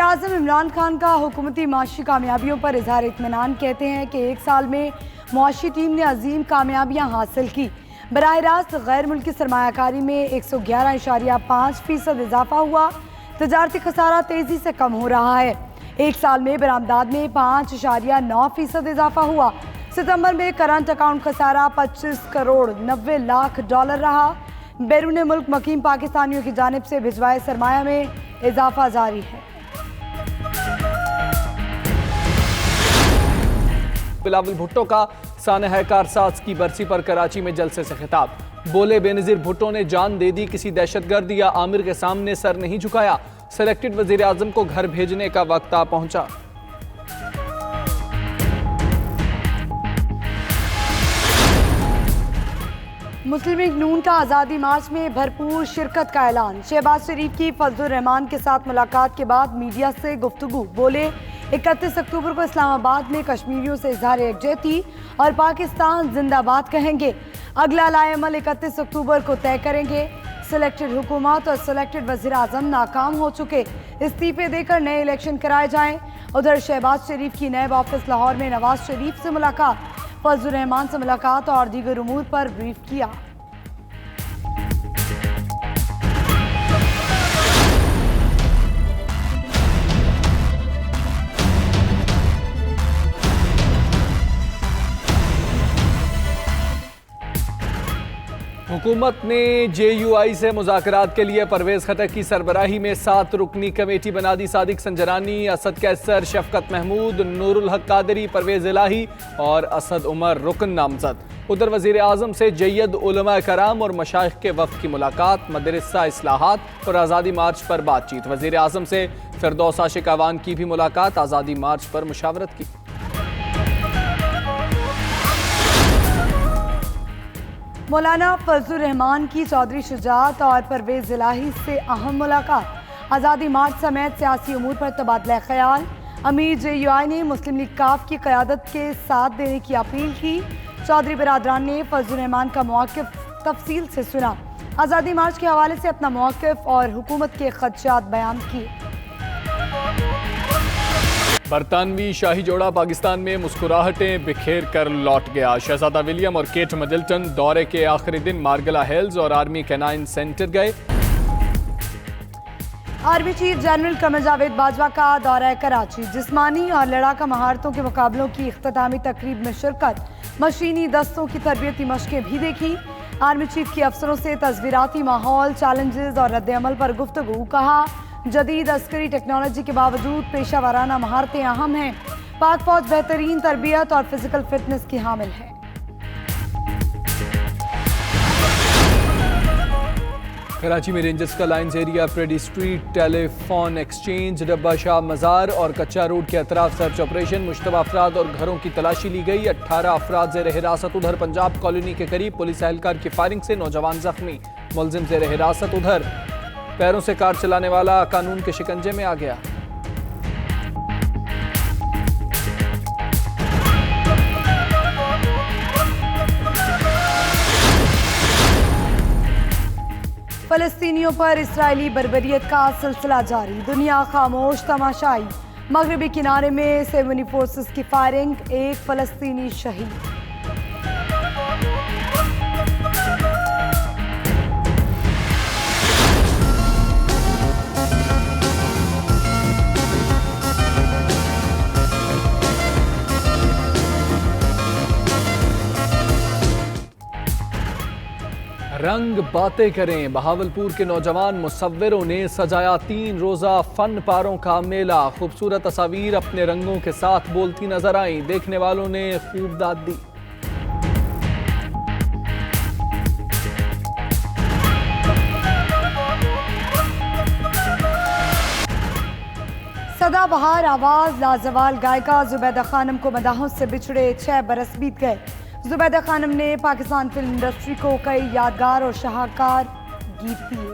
वज़ीर-ए-आज़म इमरान खान का हुकूमती माशी कामयाबियों पर इजहार इत्मीनान। कहते हैं कि एक साल में मुआशी टीम ने अजीम कामयाबियाँ हासिल की। बराह रास्त गैर मुल्की सरमायाकारी में 111.5% इजाफा हुआ। तजारती खसारा तेज़ी से कम हो रहा है। एक साल में बरामदात में 5.9% इजाफा हुआ। सितंबर में करंट अकाउंट खसारा 25 करोड़ 90 लाख डॉलर रहा। बैरून मुल्क मकीम पाकिस्तानियों की जानिब से भिजवाए सरमाया में इजाफा जारी है। बिलावल भुट्टो का सानह कारसाज की बरसी पर कराची में जलसे से खिताब। बोले, बेनज़ीर भुट्टो ने जान दे दी, किसी दहशतगर्द या आमिर के सामने सर नहीं झुकाया। सेलेक्टेड वज़ीर आज़म को घर भेजने का वक्त आ पहुंचा। मुस्लिम लीग नून का आज़ादी मार्च में भरपूर शिरकत का ऐलान। शहबाज शरीफ की फजलुर रहमान के साथ मुलाकात के बाद मीडिया से गुफ्तगू। बोले, 31 अक्टूबर को इस्लामाबाद में कश्मीरियों से इजहार यकजहती और पाकिस्तान जिंदाबाद कहेंगे। अगला लाएअमल 31 अक्टूबर को तय करेंगे। सिलेक्टेड हुकूमत और सिलेक्टेड वज़ीर आज़म नाकाम हो चुके, इस्तीफे देकर नए इलेक्शन कराए जाएं। उधर शहबाज शरीफ की नैब ऑफिस लाहौर में नवाज शरीफ से मुलाकात, फजलुर रहमान से मुलाकात और दीगर उमूर पर ब्रीफ किया। हुकूमत ने JUI से मुज़ाकरात के लिए परवेज़ खटक की सरबराही में 7 रुकनी कमेटी बना दी। सादिक संजरानी, असद कैसर, शफकत महमूद, नूरुल हक कादरी, परवेज़ इलाही और असद उमर रुकन नामजद। उधर वज़ीर आज़म से जय्यद उलमा कराम और मशाइख के वफ़द की मुलाकात, मदरसा इस्लाहात और आज़ादी मार्च पर बातचीत। वज़ीर आज़म से फिरदौस आशिक अवान की भी मुलाकात, आज़ादी मार्च पर मुशावरत की। मौलाना फजलुर रहमान की चौधरी शुजात और परवेज़ इलाही से अहम मुलाकात। आज़ादी मार्च समेत सियासी उमूर पर तबादला ख्याल। अमीर JUI ने मुस्लिम लीग काफ की क़यादत के साथ देने की अपील की। चौधरी बरादरान ने फजलुर रहमान का मौक़िफ़ तफसील से सुना। आज़ादी मार्च के हवाले से अपना मौक़िफ़ और हुकूमत के ख़दशात बयान किए। बरतानवी शाही जोड़ा पाकिस्तान में मुस्कुराहटें बिखेर कर लौट गया। शहजादा विलियम और केट मिडल्टन दौरे के आखिरी दिन मार्गला हिल्स और आर्मी कैनाइन सेंटर गए। Army chief general Qamar Javed Bajwa का दौरा कराची, जिस्मानी और लड़ाका महारतों के मुकाबलों की इख्तितामी तकरीब में शिरकत, मशीनी दस्तों की तरबियती मशकें भी देखी। आर्मी चीफ के अफसरों से तस्वीराती माहौल, चैलेंजेस और रद्द-ए-अमल पर गुफ्तगू। कहा, जदीद अस्करी टेक्नोलॉजी के बावजूद पेशा वाराना महारतें अहम हैं। पाक फौज बेहतरीन तरबियत और फिजिकल फिटनेस की हामिल है। कराची में रेंजर्स का lines area, pretty street, telephone exchange, डब्बा शाह मज़ार और कच्चा रोड के अतराफ सर्च ऑपरेशन। मुश्तबा अफराद और घरों की तलाशी ली गई। 18 अफराद ज़ेर हिरासत। उधर पंजाब कॉलोनी के करीब पुलिस एहलकार की फायरिंग से नौजवान जख्मी, मुलजिम ज़ेर हिरासत। उधर पैरों से कार चलाने वाला कानून के शिकंजे में आ गया। फलस्तीनियों पर इस्राएली बर्बरियत का सिलसिला जारी, दुनिया खामोश तमाशाई। मगरबी किनारे में 70 फोर्सेस की फायरिंग, एक फलस्तीनी शहीद। रंग बातें करें। बहावलपुर के नौजवान मुसव्विरों ने सजाया 3 रोज़ा फन पारों का मेला। खूबसूरत तस्वीर अपने रंगों के साथ बोलती नजर आई, देखने वालों ने खूब दाद दी। सदाबहार आवाज लाजवाल गायिका जुबैदा खानम को मदाहों से बिछड़े 6 बरस बीत गए। जुबैदा खानम ने पाकिस्तान फिल्म इंडस्ट्री को कई यादगार और शाहकार गीत दिए।